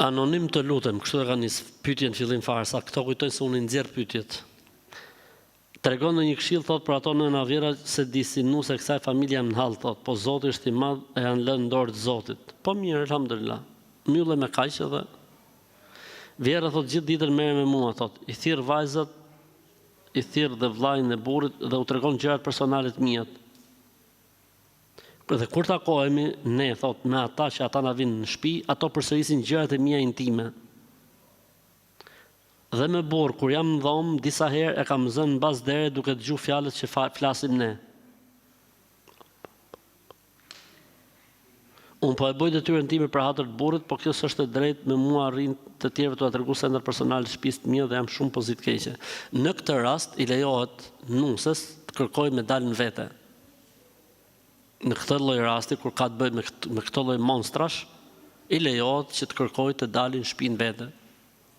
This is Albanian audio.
Anonim të lutem, kështu e ka nis pyetjen fillim fare, sa këto kujtojnë se unë nxjerr pyetjet. Tregon në një këshill thot për ato nëna Vjera se di si nuse kësaj familje jam në hall thot, po Zoti është i madh e janë lënë në dorë të Zotit. Po mirë, alhamdulillah. Mbyllë me kaq edhe. Vjera thot gjithë ditën merrem me mua thot, i thirr vajzat, i thirr dhe vllajën e burrit dhe u tregon gjërat personale të mia. Dhe kur takohemi, ne thot me ata që ata na vinë në shtëpi, ato përsërisin gjërat e mia intime. Dhe me burr, kur jam në dhomë, disa herë e kam zënë mbas dere duke dëgjuar fjalët që flasim ne. Unë po e bëj detyrën time për hatër të burrit, po kjo s'është e drejtë me mua arrin të tjerëve t'ua tregu sendar personale të shtëpisë të mia dhe jam shumë pozitë keqe. Në këtë rast i lejohet nuses të kërkojë me dalën vete. Në këtë lloj rasti kur ka të bëjë me këtë lloj monstrash, i lejohet që të kërkojë të dalin në shtëpinë vete.